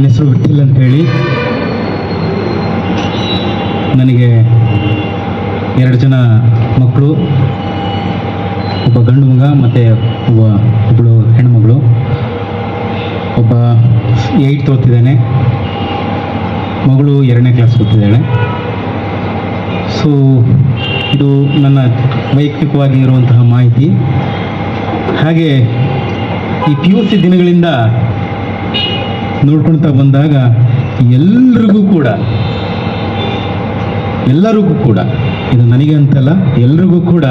ಹೆಸರು ವಿಠಲ್ ಅಂತ ಹೇಳಿ. ನನಗೆ 2 ಜನ ಮಕ್ಕಳು, ಒಬ್ಬ ಗಂಡು ಮಗ ಮತ್ತು ಒಬ್ಬಳು ಹೆಣ್ಮಗಳು. ಒಬ್ಬ 8th ಓದ್ತಿದ್ದಾನೆ, ಮಗಳು 2ನೇ ಕ್ಲಾಸ್ ಓದ್ತಿದ್ದಾಳೆ. ಸೊ ಇದು ನನ್ನ ವೈಯಕ್ತಿಕವಾಗಿ ಇರುವಂತಹ ಮಾಹಿತಿ. ಹಾಗೆ ಈ PUC ದಿನಗಳಿಂದ ನೋಡ್ಕೊಳ್ತಾ ಬಂದಾಗ ಎಲ್ಲರಿಗೂ ಕೂಡ ಇದು ನನಗೆ ಅಂತಲ್ಲ, ಎಲ್ರಿಗೂ ಕೂಡ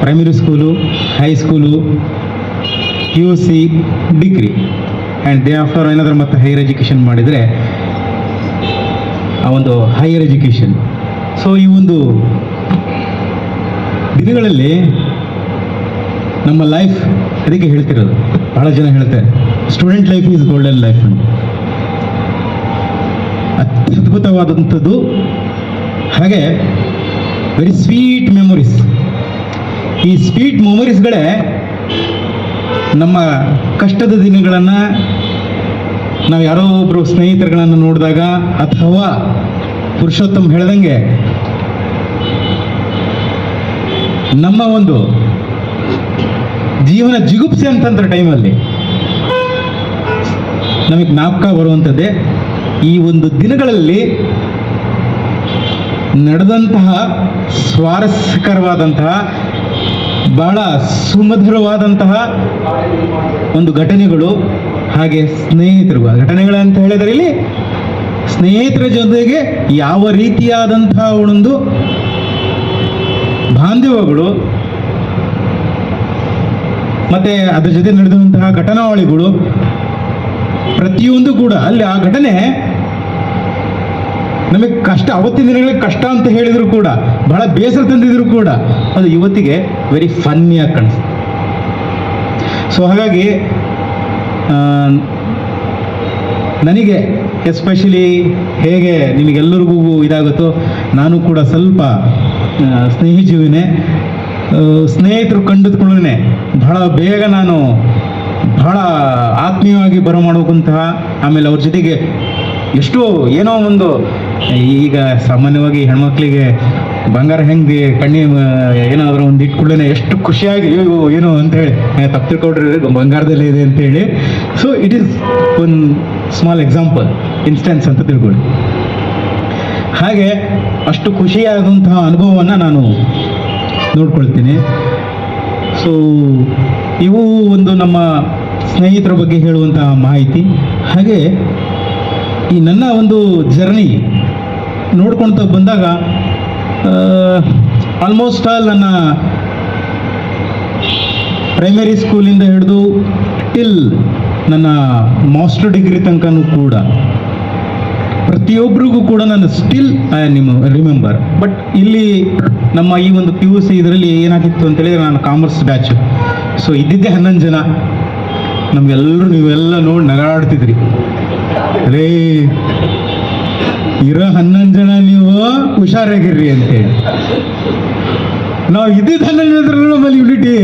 primary school, high school, PUC, degree and they after ಏನಾದರೂ ಮತ್ತೆ ಹೈಯರ್ ಎಜುಕೇಷನ್ ಮಾಡಿದರೆ ಆ ಒಂದು ಹೈಯರ್ ಎಜುಕೇಷನ್. ಸೊ ಈ ಒಂದು ದಿನಗಳಲ್ಲಿ ನಮ್ಮ ಲೈಫ್, ಅದಕ್ಕೆ ಹೇಳ್ತಿರೋದು, ಬಹಳ ಜನ ಹೇಳ್ತಾರೆ student life is golden life ಅಂತ. ಅತ್ಯದ್ಭುತವಾದಂಥದ್ದು. ಹಾಗೆ ವೆರಿ ಸ್ವೀಟ್ ಮೆಮೊರೀಸ್. ಈ ಸ್ವೀಟ್ ಮೆಮೊರೀಸ್ಗಳೇ ನಮ್ಮ ಕಷ್ಟದ ದಿನಗಳನ್ನು ನಾವು ಯಾರೋ ಒಬ್ಬರು ಸ್ನೇಹಿತರುಗಳನ್ನು ನೋಡಿದಾಗ, ಅಥವಾ ಪುರುಷೋತ್ತಮ್ ಹೇಳ್ದಂಗೆ ನಮ್ಮ ಒಂದು ಜೀವನ ಜಿಗುಪ್ಸೆ ಅಂತಂದ್ರೆ ಟೈಮಲ್ಲಿ ನಮಗೆ ಜ್ಞಾಪಕ ಬರುವಂಥದ್ದೇ ಈ ಒಂದು ದಿನಗಳಲ್ಲಿ ನಡೆದಂತಹ ಸ್ವಾರಸ್ಯಕರವಾದಂತಹ, ಬಹಳ ಸುಮಧುರವಾದಂತಹ ಒಂದು ಘಟನೆಗಳು. ಹಾಗೆ ಸ್ನೇಹಿತರು ಘಟನೆಗಳಂತ ಹೇಳಿದರೆ ಇಲ್ಲಿ ಸ್ನೇಹಿತರ ಜೊತೆಗೆ ಯಾವ ರೀತಿಯಾದಂತಹ ಒಂದು ಬಾಂಧವ್ಯಗಳು, ಮತ್ತೆ ಅದರ ಜೊತೆ ನಡೆದಂತಹ ಘಟನಾವಳಿಗಳು, ಪ್ರತಿಯೊಂದು ಕೂಡ ಅಲ್ಲಿ ಆ ಘಟನೆ ನಮಗೆ ಕಷ್ಟ, ಅವತ್ತಿನ ದಿನಗಳಿಗೆ ಕಷ್ಟ ಅಂತ ಹೇಳಿದ್ರು ಕೂಡ, ಬಹಳ ಬೇಸರ ತಂದಿದ್ರು ಕೂಡ, ಅದು ಇವತ್ತಿಗೆ ವೆರಿ ಫನ್ನಿಯಾಗಿ ಕಾಣಿಸ್ತು. ಸೊ ಹಾಗಾಗಿ ನನಗೆ ಎಸ್ಪೆಷಲಿ ಹೇಗೆ ನಿಮಗೆಲ್ಲರಿಗೂ ಇದಾಗುತ್ತೋ, ನಾನು ಕೂಡ ಸ್ವಲ್ಪ ಸ್ನೇಹಿಜೀವಿನೇ. ಸ್ನೇಹಿತರು ಕಂಡುಕೊಳ್ಳೇ ಬಹಳ ಬೇಗ ನಾನು ಬಹಳ ಆತ್ಮೀಯವಾಗಿ ಬರಮಾಡುವಂತಹ, ಆಮೇಲೆ ಅವ್ರ ಜೊತೆಗೆ ಎಷ್ಟೋ ಏನೋ ಒಂದು, ಈಗ ಸಾಮಾನ್ಯವಾಗಿ ಹೆಣ್ಮಕ್ಳಿಗೆ ಬಂಗಾರ ಹೆಂಗೆ ಕಣ್ಣಿ ಏನಾದರೂ ಒಂದು ಇಟ್ಕೊಳ್ಳೇನೆ ಎಷ್ಟು ಖುಷಿಯಾಗಿ ಏನೋ ಅಂತೇಳಿ ತಪ್ಪು ತಿಳ್ಕೊಡ್ರಿ ಬಂಗಾರದಲ್ಲೇ ಇದೆ ಅಂತೇಳಿ. So it is one small example, instance ಅಂತ ತಿಳ್ಕೊಳ್ಳಿ. ಹಾಗೆ ಅಷ್ಟು ಖುಷಿಯಾದಂತಹ ಅನುಭವವನ್ನು ನಾನು ನೋಡ್ಕೊಳ್ತೀನಿ. ಸೊ ಇವು ಒಂದು ನಮ್ಮ ಸ್ನೇಹಿತರ ಬಗ್ಗೆ ಹೇಳುವಂತಹ ಮಾಹಿತಿ. ಹಾಗೆ ಈ ನನ್ನ ಒಂದು ಜರ್ನಿ ನೋಡ್ಕೊಳ್ತಾ ಬಂದಾಗ ಆಲ್ಮೋಸ್ಟ್ ಆಲ್ ನನ್ನ ಪ್ರೈಮರಿ ಸ್ಕೂಲಿಂದ ಹಿಡಿದು ಟಿಲ್ ನನ್ನ ಮಾಸ್ಟರ್ ಡಿಗ್ರಿ ತನಕನೂ ಕೂಡ ಪ್ರತಿಯೊಬ್ಬರಿಗೂ ಕೂಡ ನಾನು ಸ್ಟಿಲ್ ಐ ರಿಮೆಂಬರ್. ಬಟ್ ಇಲ್ಲಿ ನಮ್ಮ ಈ ಒಂದು PUC ಇದರಲ್ಲಿ ಏನಾಗಿತ್ತು ಅಂತೇಳಿದ್ರೆ, ನಾನು ಕಾಮರ್ಸ್ ಬ್ಯಾಚ್. ಸೊ ಇದ್ದಿದ್ದೆ 11 ಜನ. ನಮಗೆಲ್ಲರೂ ನೀವೆಲ್ಲ ನೋಡಿ ನಗಾಡ್ತಿದ್ರಿ, ರೇ ಇರೋ 11 ಜನ ನೀವು ಹುಷಾರಾಗಿರ್ರಿ ಅಂತೇಳಿ. ನಾವು ಇದ್ದಿದ್ದು 11 ಜನರಲ್ಲೂ ನಮ್ಮಲ್ಲಿ ಯೂನಿಟಿ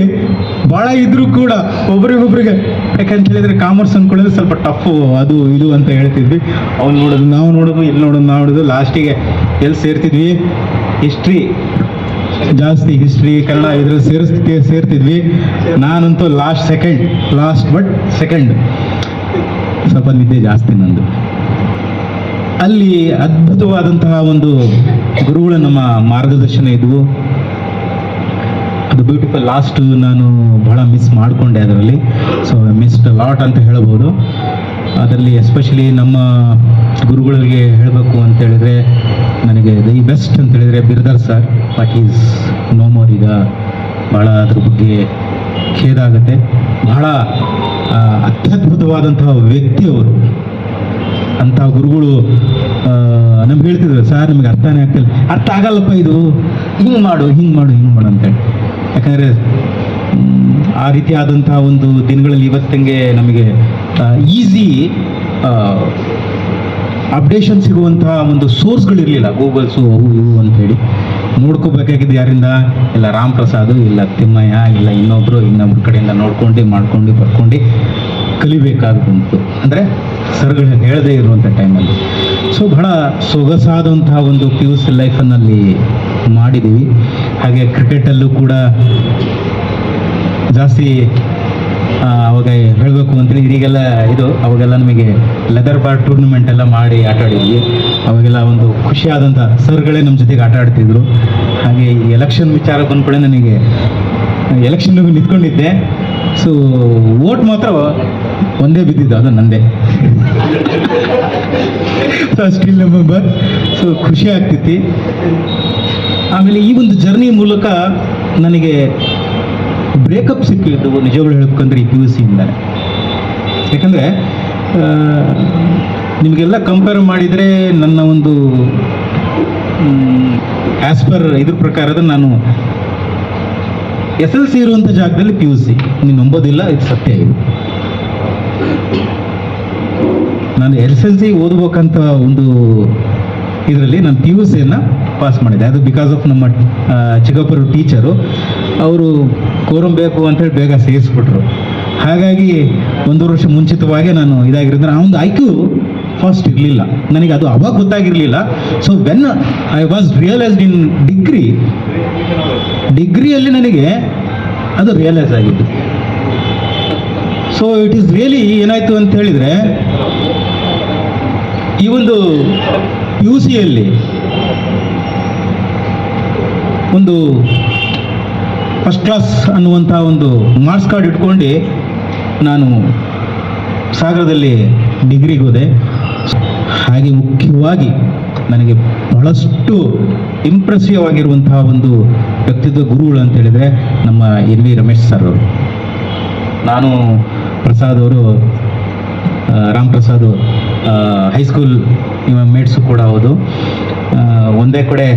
ಭಾಳ ಇದ್ರೂ ಕೂಡ ಒಬ್ರಿಗೊಬ್ರಿಗೆ, ಯಾಕಂತ ಹೇಳಿದ್ರೆ ಕಾಮರ್ಸ್ ಅಂದ್ಕೊಳ್ಳೋದು ಸ್ವಲ್ಪ ಟಫು, ಅದು ಇದು ಅಂತ ಹೇಳ್ತಿದ್ವಿ. ಅವ್ನು ನೋಡೋದು ನಾವು ನೋಡೋದು, ಇಲ್ಲಿ ನೋಡೋದು ನಾವು ನೋಡೋದು, ಲಾಸ್ಟಿಗೆ ಎಲ್ಲಿ ಸೇರ್ತಿದ್ವಿ, ಹಿಸ್ಟ್ರಿ ಜಾಸ್ತಿ, ಹಿಸ್ಟ್ರಿ ಕನ್ನಡ ಇದ್ರಲ್ಲಿ ಸೇರ್ತಿದ್ವಿ. ನಾನಂತೂ ಲಾಸ್ಟ್ ಬಟ್ ಸೆಕೆಂಡ್, ಸ್ವಲ್ಪ ನಿದ್ದೆ ಜಾಸ್ತಿ ನಂದು. ಅಲ್ಲಿ ಅದ್ಭುತವಾದಂತಹ ಒಂದು ಗುರುಗಳು ನಮ್ಮ ಮಾರ್ಗದರ್ಶನ ಇದ್ವು. ಅದು ಬ್ಯೂಟಿಫುಲ್. ಲಾಸ್ಟ್ ನಾನು ಬಹಳ ಮಿಸ್ ಮಾಡಿಕೊಂಡೆ ಅದರಲ್ಲಿ. ಸೊ ಮಿಸ್ಡ್ ಲಾಟ್ ಅಂತ ಹೇಳ್ಬೋದು. ಅದರಲ್ಲಿ ಎಸ್ಪೆಷಲಿ ನಮ್ಮ ಗುರುಗಳಿಗೆ ಹೇಳಬೇಕು ಅಂತ ಹೇಳಿದ್ರೆ, ನನಗೆ ದಿ ಬೆಸ್ಟ್ ಅಂತ ಹೇಳಿದ್ರೆ ಬಿರ್ದರ್ sir. But is no more. ಈಗ ಭಾಳ ಅದ್ರ ಬಗ್ಗೆ ಖೇದ ಆಗುತ್ತೆ. ಬಹಳ ಅತ್ಯದ್ಭುತವಾದಂತಹ ವ್ಯಕ್ತಿ ಅವರು. ಅಂತಹ ಗುರುಗಳು ನಮ್ಗೆ ಹೇಳ್ತಿದ್ರು, ಸರ್ ನಿಮಗೆ ಅರ್ಥನೇ ಆಗ್ತಿಲ್ಲ, ಅರ್ಥ ಆಗಲ್ಲಪ್ಪ ಇದು, ಹಿಂಗೆ ಮಾಡು ಅಂತೇಳಿ. ಯಾಕಂದರೆ ಆ ರೀತಿಯಾದಂತಹ ಒಂದು ದಿನಗಳಲ್ಲಿ ಇವತ್ತಂಗೆ ನಮಗೆ ಈಸಿ ಅಪ್ಡೇಷನ್ ಸಿಗುವಂತಹ ಒಂದು ಸೋರ್ಸ್ಗಳಿರಲಿಲ್ಲ, ಗೂಗಲ್ಸು ಅವು ಇವು ಅಂತೇಳಿ. ನೋಡ್ಕೋಬೇಕಾಗಿದ್ದು ಯಾರಿಂದ? ಇಲ್ಲ ರಾಮ್ ಪ್ರಸಾದ್, ಇಲ್ಲ ತಿಮ್ಮಯ್ಯ, ಇಲ್ಲ ಇನ್ನೊಬ್ರು ಕಡೆಯಿಂದ ನೋಡ್ಕೊಂಡು ಬರ್ಕೊಂಡು ಕಲಿಬೇಕಾಗಿ ಬಂತು, ಅಂದರೆ ಸರ್ಗಳು ಹೇಳದೇ ಇರುವಂಥ ಟೈಮಲ್ಲಿ. ಸೊ ಬಹಳ ಸೊಗಸಾದಂತಹ ಒಂದು ಪಿ ಯು ಸಿ ಲೈಫನ್ನಲ್ಲಿ ಮಾಡಿದ್ದೀವಿ. ಹಾಗೆ ಕ್ರಿಕೆಟಲ್ಲೂ ಕೂಡ ಜಾಸ್ತಿ ಅವಾಗ ಹೇಳಬೇಕು ಅಂದರೆ ಇದೀಗೆಲ್ಲ ಅವಾಗೆಲ್ಲ ನಮಗೆ ಲೆದರ್ ಬಾರ್ ಟೂರ್ನಮೆಂಟ್ ಎಲ್ಲ ಮಾಡಿ ಆಟ ಆಡಿದ್ವಿ. ಅವಾಗೆಲ್ಲ ಒಂದು ಖುಷಿಯಾದಂಥ ಸರ್ಗಳೇ ನಮ್ಮ ಜೊತೆಗೆ ಆಟ ಆಡ್ತಿದ್ರು. ಹಾಗೆ ಈ ಎಲೆಕ್ಷನ್ ವಿಚಾರ ಬಂದ ಕೂಡ ನನಗೆ ಎಲೆಕ್ಷನ್ಗೂ ನಿಂತ್ಕೊಂಡಿದ್ದೆ. ಸೊ ವೋಟ್ ಮಾತ್ರ ಒಂದೇ ಬಿದ್ದಿದ್ದು, ಅದು ನಂದೇ. Still remember. ಸೊ ಖುಷಿ ಆಗ್ತೈತಿ. ಆಮೇಲೆ ಈ ಒಂದು ಜರ್ನಿ ಮೂಲಕ ನನಗೆ ಬ್ರೇಕಪ್ ಸಿಕ್ಕಿದ್ದು ನಿಜಗಳು ಹೇಳ್ಬೇಕಂದ್ರೆ ಈ ಪಿ ಯು ಸಿಯಿಂದ. ಯಾಕಂದರೆ ನಿಮಗೆಲ್ಲ ಕಂಪೇರ್ ಮಾಡಿದರೆ ನನ್ನ ಒಂದು ಆ್ಯಸ್ ಪರ್ ಇದ್ರ ಪ್ರಕಾರದ ನಾನು ಎಸ್ ಎಲ್ ಸಿ ಇರುವಂಥ ಜಾಗದಲ್ಲಿ ಪಿ ಯು ಸಿ, ನೀವು ನಂಬೋದಿಲ್ಲ, ಇದು ಸತ್ಯ. ಇದು ನಾನು ಎಸ್ ಎಲ್ ಸಿ ಓದ್ಬೇಕಂತ ಒಂದು ಇದರಲ್ಲಿ ನಾನು ಪಿ ಯು ಸಿಯನ್ನು ಪಾಸ್ ಮಾಡಿದೆ. ಅದು ಬಿಕಾಸ್ ಆಫ್ ನಮ್ಮ ಚಿಕ್ಕಪ್ಪರು ಟೀಚರು, ಅವರು ಕೋರಂ ಬೇಕು ಅಂತೇಳಿ ಬೇಗ ಸೇರಿಸ್ಬಿಟ್ರು. ಹಾಗಾಗಿ 1 ವರ್ಷ ಮುಂಚಿತವಾಗಿ ನಾನು ಇದಾಗಿರೋದ್ರೆ ಆ ಒಂದು ಐಕ್ಯೂ ಫಸ್ಟ್ ಇರಲಿಲ್ಲ ನನಗೆ, ಅದು ಅವಾಗ ಗೊತ್ತಾಗಿರಲಿಲ್ಲ. So when I was realised in ಡಿಗ್ರಿಯಲ್ಲಿ ನನಗೆ ಅದು ರಿಯಲೈಸ್ ಆಗಿತ್ತು. ಸೊ ಇಟ್ ಈಸ್ ರಿಯಲಿ ಏನಾಯಿತು ಅಂತ ಹೇಳಿದರೆ, ಈ ಒಂದು ಪಿ ಯು ಸಿಯಲ್ಲಿ ಒಂದು ಫಸ್ಟ್ ಕ್ಲಾಸ್ ಅನ್ನುವಂಥ ಒಂದು ಮಾರ್ಕ್ಸ್ ಕಾರ್ಡ್ ಇಟ್ಕೊಂಡು ನಾನು ಸಾಗರದಲ್ಲಿ ಡಿಗ್ರಿಗೆ ಹೋದೆ. ಹಾಗೆ ಮುಖ್ಯವಾಗಿ ನನಗೆ ಬಹಳಷ್ಟು ಇಂಪ್ರೆಸಿವ್ ಆಗಿರುವಂತಹ ಒಂದು ವ್ಯಕ್ತಿತ್ವ ಗುರುಗಳು ಅಂತ ಹೇಳಿದರೆ ನಮ್ಮ ಎನ್ ವಿ ರಮೇಶ್ ಸರ್ ಅವರು. ನಾನು ಪ್ರಸಾದ್ ಅವರು, ರಾಮ್ ಪ್ರಸಾದ್ ಹೈಸ್ಕೂಲ್ ಮೇಟ್ಸು ಕೂಡ ಹೌದು. ಒಂದೇ ಕಡೆ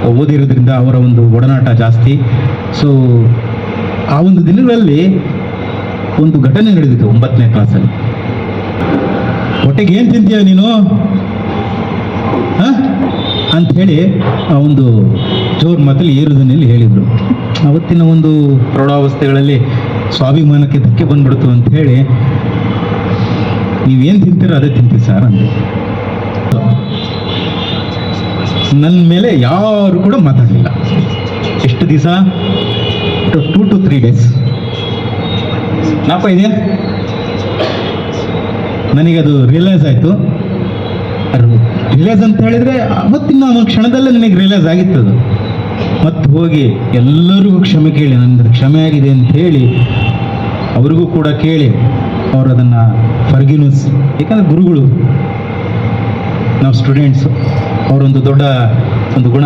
ಓದಿರೋದ್ರಿಂದ ಅವರ ಒಂದು ಒಡನಾಟ ಜಾಸ್ತಿ. ಸೊ ಆ ಒಂದು ದಿನಗಳಲ್ಲಿ ಒಂದು ಘಟನೆ ನಡೆದಿತ್ತು 9ನೇ ಕ್ಲಾಸಲ್ಲಿ. ಹೊಟ್ಟೆಗೆ ಏನು ತಿಂತೀಯ ನೀನು ಅಂಥೇಳಿ ಆ ಒಂದು ಜೋರು ಮಾತಲ್ಲಿ ಏರುದನ್ನೆಲ್ಲಿ ಹೇಳಿದರು. ಅವತ್ತಿನ ಒಂದು ಪ್ರೌಢಾವಸ್ಥೆಗಳಲ್ಲಿ ಸ್ವಾಭಿಮಾನಕ್ಕೆ ಧಕ್ಕೆ ಬಂದ್ಬಿಡ್ತು ಅಂತ ಹೇಳಿ, ನೀವೇನು ತಿಂತೀರೋ ಅದೇ ತಿಂತೀವಿ ಸರ್ ಅಂದೆ. ನನ್ನ ಮೇಲೆ ಯಾರು ಕೂಡ ಮಾತಾಡಲಿಲ್ಲ. ಎಷ್ಟು ದಿವಸ? 2 to 3 days. ನಾಪ ಇದೆಯಾ? ನನಗದು ರಿಯಲೈಸ್ ಆಯಿತು. ರಿಯಲೈಸ್ ಅಂತ ಹೇಳಿದರೆ ಅವತ್ತಿನ ಒಂದು ಕ್ಷಣದಲ್ಲೇ ನನಗೆ ರಿಯಲೈಸ್ ಆಗಿತ್ತದು. ಮತ್ತು ಹೋಗಿ ಎಲ್ಲರಿಗೂ ಕ್ಷಮೆ ಕೇಳಿ, ನನ್ನ ಕ್ಷಮೆ ಆಗಿದೆ ಅಂತ ಹೇಳಿ ಅವ್ರಿಗೂ ಕೂಡ ಕೇಳಿ ಅವರು ಅದನ್ನು ಫರ್ಗಿವ್ನೆಸ್, ಯಾಕಂದರೆ ಗುರುಗಳು, ನಾವು ಸ್ಟೂಡೆಂಟ್ಸು, ಅವರೊಂದು ದೊಡ್ಡ ಒಂದು ಗುಣ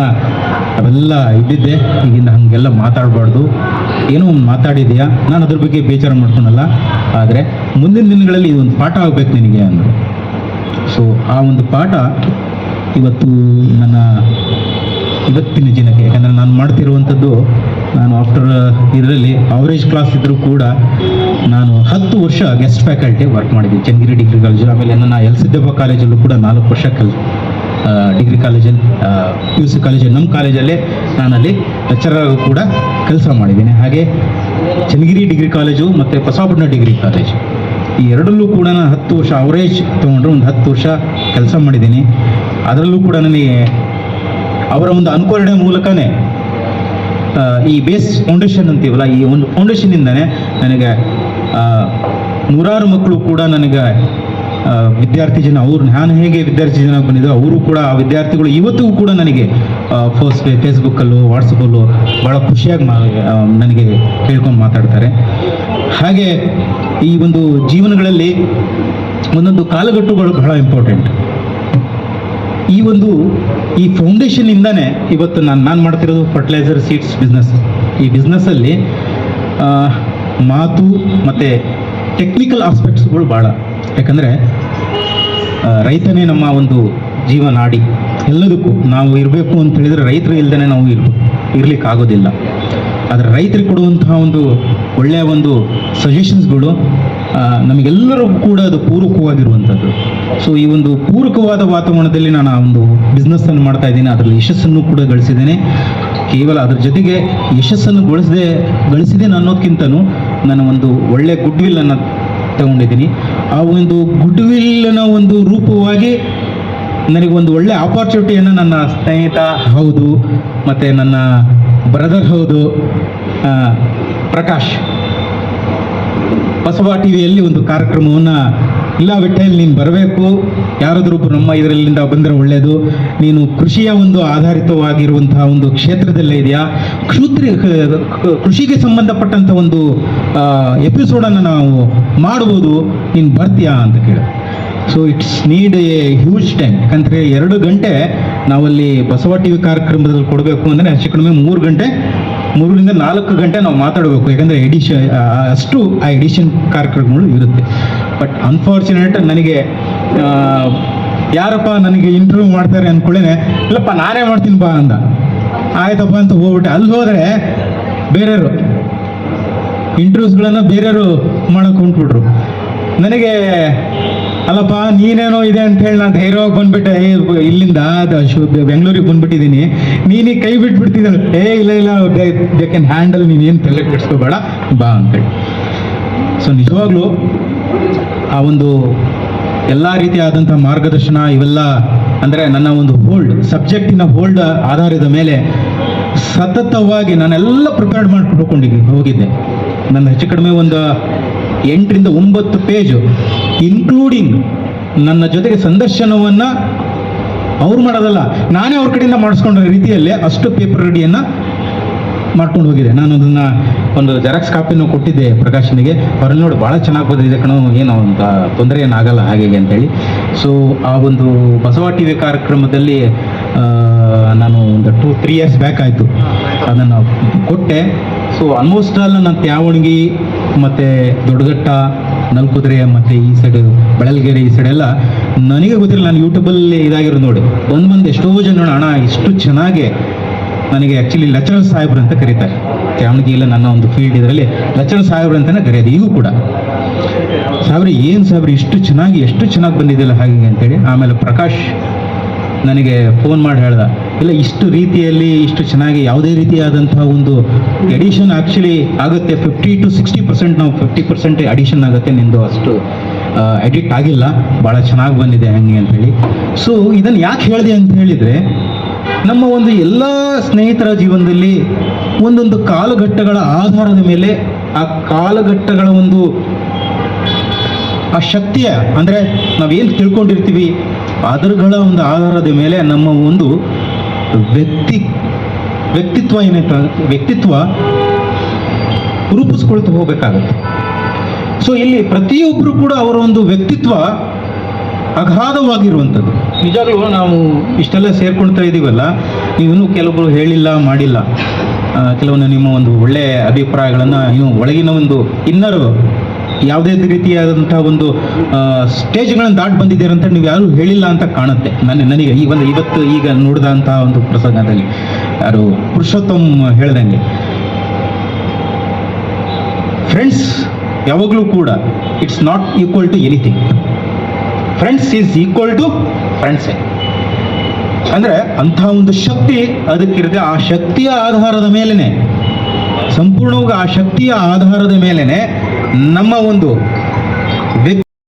ಅವೆಲ್ಲ ಇದ್ದಿದ್ದೆ. ಈಗಿಂದ ಹಾಗೆಲ್ಲ ಮಾತಾಡಬಾರ್ದು, ಏನೋ ಒಂದು ಮಾತಾಡಿದೆಯಾ, ನಾನು ಅದ್ರ ಬಗ್ಗೆ ಬೇಜಾರು ಮಾಡ್ಕೊಳಲ್ಲ, ಆದರೆ ಮುಂದಿನ ದಿನಗಳಲ್ಲಿ ಇದೊಂದು ಪಾಠ ಆಗಬೇಕು ನಿನಗೆ ಅಂದರು. ಸೊ ಆ ಒಂದು ಪಾಠ ಇವತ್ತು ನನ್ನ ಇವತ್ತಿನ ಜನಕ್ಕೆ, ಯಾಕಂದರೆ ನಾನು ಮಾಡ್ತಿರುವಂಥದ್ದು, ನಾನು ಆಫ್ಟರ್ ಇದರಲ್ಲಿ ಅವರೇಜ್ ಕ್ಲಾಸ್ ಇದ್ದರೂ ಕೂಡ ನಾನು 10 ವರ್ಷ ಗೆಸ್ಟ್ ಫ್ಯಾಕಲ್ಟಿ ವರ್ಕ್ ಮಾಡಿದ್ದೀನಿ ಚನ್ನಗಿರಿ ಡಿಗ್ರಿ ಕಾಲೇಜು. ಆಮೇಲೆ ನನ್ನ ಎಲ್ ಸಿದ್ದಪ್ಪ ಕಾಲೇಜಲ್ಲೂ ಕೂಡ 4 ವರ್ಷ ಡಿಗ್ರಿ ಕಾಲೇಜಲ್ಲಿ ಪಿ ಯು ಸಿ ಕಾಲೇಜಲ್ಲಿ ನಮ್ಮ ಕಾಲೇಜಲ್ಲೇ ನಾನಲ್ಲಿ ಲೆಕ್ಚರರ್ ಕೂಡ ಕೆಲಸ ಮಾಡಿದ್ದೀನಿ. ಹಾಗೆ ಚನ್ನಗಿರಿ ಡಿಗ್ರಿ ಕಾಲೇಜು ಮತ್ತು ಬಸವಾಪಟ್ಟಣ ಡಿಗ್ರಿ ಕಾಲೇಜು, ಈ ಎರಡಲ್ಲೂ ಕೂಡ ನಾನು 10 ವರ್ಷ ಅವರೇಜ್ ತೊಗೊಂಡ್ರೆ ಒಂದು 10 ವರ್ಷ ಕೆಲಸ ಮಾಡಿದ್ದೀನಿ. ಅದರಲ್ಲೂ ಕೂಡ ನನಗೆ ಅವರ ಒಂದು ಅನುಕರಣೆ ಮೂಲಕನೇ ಈ ಬೇಸ್ ಫೌಂಡೇಶನ್ ಅಂತೀವಲ್ಲ, ಈ ಒಂದು ಫೌಂಡೇಶನ್ನಿಂದನೇ ನನಗೆ ನೂರಾರು ಮಕ್ಕಳು ಕೂಡ ನನಗೆ ವಿದ್ಯಾರ್ಥಿ ಜನ, ಅವರು ನಾನು ಹೇಗೆ ವಿದ್ಯಾರ್ಥಿ ಜನ ಬಂದಿದ್ದು, ಅವರು ಕೂಡ ಆ ವಿದ್ಯಾರ್ಥಿಗಳು ಇವತ್ತಿಗೂ ಕೂಡ ನನಗೆ ಫೇಸ್ಬುಕ್ಕಲ್ಲೂ ವಾಟ್ಸಪ್ಪಲ್ಲೂ ಭಾಳ ಖುಷಿಯಾಗಿ ನನಗೆ ಕೇಳ್ಕೊಂಡು ಮಾತಾಡ್ತಾರೆ. ಹಾಗೆ ಈ ಒಂದು ಜೀವನಗಳಲ್ಲಿ ಒಂದೊಂದು ಕಾಲಘಟ್ಟಗಳು ಬಹಳ ಇಂಪಾರ್ಟೆಂಟ್. ಈ ಫೌಂಡೇಶನ್ನಿಂದನೇ ಇವತ್ತು ನಾನು ಮಾಡ್ತಿರೋದು ಫರ್ಟಿಲೈಸರ್ ಸೀಡ್ಸ್ ಬಿಸ್ನೆಸ್. ಈ ಬಿಸ್ನೆಸ್ಸಲ್ಲಿ ಮಾತು ಮತ್ತು ಟೆಕ್ನಿಕಲ್ ಆಸ್ಪೆಕ್ಟ್ಸ್ಗಳು ಭಾಳ, ಯಾಕಂದರೆ ರೈತನೇ ನಮ್ಮ ಒಂದು ಜೀವನಾಡಿ. ಎಲ್ಲದಕ್ಕೂ ನಾವು ಇರಬೇಕು ಅಂತ ಹೇಳಿದರೆ ರೈತರು ಇಲ್ಲದೇ ನಾವು ಇರಲಿಕ್ಕಾಗೋದಿಲ್ಲ. ಆದರೆ ರೈತರಿಗೆ ಕೊಡುವಂತಹ ಒಂದು ಒಳ್ಳೆಯ ಒಂದು ಸಜೆಷನ್ಸ್ಗಳು ನಮಗೆಲ್ಲರಿಗೂ ಕೂಡ ಅದು ಪೂರಕವಾಗಿರುವಂಥದ್ದು. ಸೊ ಈ ಒಂದು ಪೂರಕವಾದ ವಾತಾವರಣದಲ್ಲಿ ನಾನು ಆ ಒಂದು ಬಿಸ್ನೆಸ್ಸನ್ನು ಮಾಡ್ತಾ ಇದ್ದೀನಿ. ಅದರಲ್ಲಿ ಯಶಸ್ಸನ್ನು ಕೂಡ ಗಳಿಸಿದ್ದೇನೆ. ಕೇವಲ ಅದ್ರ ಜೊತೆಗೆ ಯಶಸ್ಸನ್ನು ಗಳಿಸಿದ್ದೇನೆ ಅನ್ನೋದಕ್ಕಿಂತನೂ ನನ್ನ ಒಂದು ಒಳ್ಳೆಯ ಗುಡ್ ವಿಲ್ಲನ್ನು ತಗೊಂಡಿದ್ದೀನಿ. ಆ ಒಂದು ಗುಡ್ ವಿಲ್ನ ಒಂದು ರೂಪವಾಗಿ ನನಗೊಂದು ಒಳ್ಳೆ ಆಪರ್ಚುನಿಟಿಯನ್ನು ನನ್ನ ಸ್ನೇಹಿತ ಹೌದು ಮತ್ತು ನನ್ನ ಬ್ರದರ್ ಹೌದು ಪ್ರಕಾಶ್ ಬಸವ ಟಿ ವಿಯಲ್ಲಿ ಒಂದು ಕಾರ್ಯಕ್ರಮವನ್ನು, ಇಲ್ಲ ವಿಠಲ್ ನೀನು ಬರಬೇಕು, ಯಾರಾದರೂ ಒಬ್ಬರು ನಮ್ಮ ಇದರಲ್ಲಿಂದ ಬಂದರೆ ಒಳ್ಳೆಯದು, ನೀನು ಕೃಷಿಯ ಒಂದು ಆಧಾರಿತವಾಗಿರುವಂತಹ ಒಂದು ಕ್ಷೇತ್ರದಲ್ಲೇ ಇದೆಯಾ, ಕೃಷಿಗೆ ಸಂಬಂಧಪಟ್ಟಂಥ ಒಂದು ಎಪಿಸೋಡನ್ನು ನಾವು ಮಾಡ್ಬೋದು, ನೀನು ಬರ್ತೀಯಾ ಅಂತ ಕೇಳಿ. So it's need A huge time. ಯಾಕಂದರೆ 2 ಗಂಟೆ ನಾವಲ್ಲಿ ಬಸವ ಟಿ ವಿ ಕಾರ್ಯಕ್ರಮದಲ್ಲಿ ಕೊಡಬೇಕು ಅಂದರೆ ಹೆಚ್ಚು ಕಡಿಮೆ 3 ಗಂಟೆ, 3ರಿಂದ 4 ಗಂಟೆ ನಾವು ಮಾತಾಡಬೇಕು. ಯಾಕಂದರೆ ಅಷ್ಟು ಆ ಎಡಿಷನ್ ಕಾರ್ಯಕ್ರಮಗಳು ಇರುತ್ತೆ. ಬಟ್ ಅನ್ಫಾರ್ಚುನೇಟ್ ನನಗೆ ಯಾರಪ್ಪ ನನಗೆ ಇಂಟರ್ವ್ಯೂ ಮಾಡ್ತಾರೆ ಅಂದ್ಕೊಳ್ಳೇನೆ, ಇಲ್ಲಪ್ಪ ನಾನೇ ಮಾಡ್ತೀನಿ ಬಾ ಅಂದ. ಆಯ್ತಪ್ಪ ಅಂತ ಹೋಗ್ಬಿಟ್ಟೆ. ಅಲ್ಲಿ ಹೋದರೆ ಬೇರೆಯವರು ಇಂಟರ್ವ್ಯೂಸ್ಗಳನ್ನು ಬೇರೆಯವರು ಮಾಡೋಕೆ ಹೊಂಟ್ಬಿಟ್ರು. ನನಗೆ ಅಲ್ಲಪ್ಪ ನೀನೇನೋ ಇದೆ ಅಂತ ಹೇಳಿ ನಾನು ಧೈರ್ಯವಾಗಿ ಬಂದ್ಬಿಟ್ಟೆ, ಇಲ್ಲಿಂದ ಬೆಂಗಳೂರಿಗೆ ಬಂದ್ಬಿಟ್ಟಿದ್ದೀನಿ, ನೀನೀಗ ಕೈ ಬಿಟ್ಬಿಡ್ತಿದ್ದಾನೆ. ಇಲ್ಲ ದೇ ಕ್ಯಾನ್ ಹ್ಯಾಂಡಲ್, ನೀನೇನು ತಲೆ ಕೆಡಿಸ್ಕೋಬೇಡ ಬಾ ಅಂತೇಳಿ. ಸೊ ನಿಜವಾಗ್ಲೂ ಆ ಒಂದು ಎಲ್ಲ ರೀತಿಯಾದಂಥ ಮಾರ್ಗದರ್ಶನ ಇವೆಲ್ಲ ಅಂದರೆ ನನ್ನ ಒಂದು ಸಬ್ಜೆಕ್ಟಿನ ಹೋಲ್ಡ್ ಆಧಾರದ ಮೇಲೆ ಸತತವಾಗಿ ನಾನೆಲ್ಲ ಪ್ರಿಪೇರ್ಡ್ ಮಾಡಿಕೊಂಡು ಹೋಗಿದ್ದೆ. ನನ್ನ ಹೆಚ್ಚು ಕಡಿಮೆ ಒಂದು 8ರಿಂದ 9 ಪೇಜು ಇನ್ಕ್ಲೂಡಿಂಗ್ ನನ್ನ ಜೊತೆಗೆ ಸಂದರ್ಶನವನ್ನು ಅವ್ರು ಮಾಡೋದಲ್ಲ, ನಾನೇ ಅವ್ರ ಕಡೆಯಿಂದ ಮಾಡಿಸ್ಕೊಂಡ ರೀತಿಯಲ್ಲೇ ಅಷ್ಟು ಪೇಪರ್ ರೆಡಿಯನ್ನು ಮಾಡ್ಕೊಂಡು ಹೋಗಿದೆ. ನಾನು ಅದನ್ನು ಒಂದು ಜೆರಾಕ್ಸ್ ಕಾಪಿನೂ ಕೊಟ್ಟಿದ್ದೆ ಪ್ರಕಾಶನಿಗೆ. ಅವ್ರಲ್ಲಿ ನೋಡಿ ಭಾಳ ಚೆನ್ನಾಗಿ ಬಂದಿದೆ ಕಣೋ, ಏನೋ ಅಂತ ತೊಂದರೆ ಏನಾಗಲ್ಲ ಹಾಗೆ ಅಂತೇಳಿ. ಸೊ ಆ ಒಂದು ಬಸವ ಟಿ ವಿ ಕಾರ್ಯಕ್ರಮದಲ್ಲಿ ನಾನು ಒಂದು 2-3 ಇಯರ್ಸ್ ಬ್ಯಾಕ್ ಆಯಿತು ಅದನ್ನು ಕೊಟ್ಟೆ. ಸೊ ಆಲ್ಮೋಸ್ಟ್ ಆಲ್ ನಾನು ತ್ಯಾವಣಗಿ ಮತ್ತು ದೊಡ್ಡಘಟ್ಟ, ನಲ್ಕುದ್ರೆ ಮತ್ತು ಈ ಸೈಡ್ ಬೆಳಲ್ಗೆರೆ ಈ ಸೈಡ್ ಎಲ್ಲ ನನಗೆ ಗೊತ್ತಿರಲಿಲ್ಲ. ನಾನು ಯೂಟ್ಯೂಬಲ್ಲಿ ಇದಾಗಿರೋದು ನೋಡಿ ಬಂದು ಎಷ್ಟೋ ಜನ ಅಣ್ಣ ಇಷ್ಟು ಚೆನ್ನಾಗಿ, ನನಗೆ ಆ್ಯಕ್ಚುಲಿ ಲೆಕ್ಚರರ್ ಸಾಹೇಬ್ರು ಅಂತ ಕರೀತಾರೆ ತ್ಯಾವಣಗಿ, ಇಲ್ಲ ನನ್ನ ಒಂದು ಫೀಲ್ಡ್ ಇದರಲ್ಲಿ ಲೆಕ್ಚರರ್ ಸಾಹೇಬ್ರು ಅಂತಲೇ ಕರೆಯೋದು ಈಗೂ ಕೂಡ. ಸಾಹೇಬ್ರೆ ಏನು ಸಾಹೇಬ್ರೆ ಎಷ್ಟು ಚೆನ್ನಾಗಿ ಬಂದಿದ್ದಿಲ್ಲ ಹಾಗೆ ಅಂತೇಳಿ. ಆಮೇಲೆ ಪ್ರಕಾಶ್ ನನಗೆ ಫೋನ್ ಮಾಡಿ ಹೇಳ್ದ, ಇಲ್ಲ ಇಷ್ಟು ರೀತಿಯಲ್ಲಿ ಇಷ್ಟು ಚೆನ್ನಾಗಿ ಯಾವುದೇ ರೀತಿಯಾದಂತಹ ಒಂದು ಎಡಿಷನ್ ಆ್ಯಕ್ಚುಲಿ ಆಗುತ್ತೆ 50 to 60%, ನಾವು 50% ಅಡಿಷನ್ ಆಗುತ್ತೆ, ನಿಂದು ಅಷ್ಟು ಎಡಿಟ್ ಆಗಿಲ್ಲ, ಭಾಳ ಚೆನ್ನಾಗಿ ಬಂದಿದೆ ಹಂಗೆ ಅಂತೇಳಿ. ಸೊ ಇದನ್ನು ಯಾಕೆ ಹೇಳಿದೆ ಅಂತ ಹೇಳಿದರೆ, ನಮ್ಮ ಒಂದು ಎಲ್ಲ ಸ್ನೇಹಿತರ ಜೀವನದಲ್ಲಿ ಒಂದೊಂದು ಕಾಲಘಟ್ಟಗಳ ಆಧಾರದ ಮೇಲೆ ಆ ಕಾಲಘಟ್ಟಗಳ ಒಂದು ಆ ಶಕ್ತಿಯ ಅಂದರೆ ನಾವೇನು ತಿಳ್ಕೊಂಡಿರ್ತೀವಿ ಅದರಗಳ ಒಂದು ಆಧಾರದ ಮೇಲೆ ನಮ್ಮ ಒಂದು ವ್ಯಕ್ತಿತ್ವ ರೂಪಿಸ್ಕೊಳ್ತಾ ಹೋಗಬೇಕಾಗತ್ತೆ. ಸೊ ಇಲ್ಲಿ ಪ್ರತಿಯೊಬ್ಬರು ಕೂಡ ಅವರ ಒಂದು ವ್ಯಕ್ತಿತ್ವ ಅಗಾಧವಾಗಿರುವಂಥದ್ದು. ನಿಜಾಗ್ಲೂ ನಾವು ಇಷ್ಟೆಲ್ಲ ಸೇರ್ಕೊಳ್ತಾ ಇದ್ದೀವಲ್ಲ, ನೀವಿನ್ನೂ ಕೆಲವೊಬ್ಬರು ಹೇಳಿಲ್ಲ ಮಾಡಿಲ್ಲ, ಕೆಲವೊಂದು ನಿಮ್ಮ ಒಂದು ಒಳ್ಳೆಯ ಅಭಿಪ್ರಾಯಗಳನ್ನು ನೀವು ಒಳಗಿನ ಒಂದು ಇನ್ನರು ಯಾವುದೇ ರೀತಿಯಾದಂಥ ಒಂದು ಸ್ಟೇಜ್ಗಳನ್ನು ದಾಟಿ ಬಂದಿದ್ದೀರ ಅಂತ ನೀವು ಯಾರು ಹೇಳಿಲ್ಲ ಅಂತ ಕಾಣುತ್ತೆ. ನನಗೆ ಇವತ್ತು ಈಗ ನೋಡಿದಂಥ ಒಂದು ಪ್ರಸಂಗದಲ್ಲಿ ಯಾರು ಪುರುಷೋತ್ತಮ್ ಹೇಳ್ದಂಗೆ, ಫ್ರೆಂಡ್ಸ್ ಯಾವಾಗಲೂ ಕೂಡ it's not equal to anything, friends is equal to ಫ್ರೆಂಡ್ಸೇ. ಅಂದರೆ ಅಂಥ ಒಂದು ಶಕ್ತಿ ಅದಕ್ಕಿರುತ್ತೆ. ಆ ಶಕ್ತಿಯ ಆಧಾರದ ಮೇಲೇ ಸಂಪೂರ್ಣವಾಗಿ ಆ ಶಕ್ತಿಯ ಆಧಾರದ ಮೇಲೇ ನಮ್ಮ ಒಂದು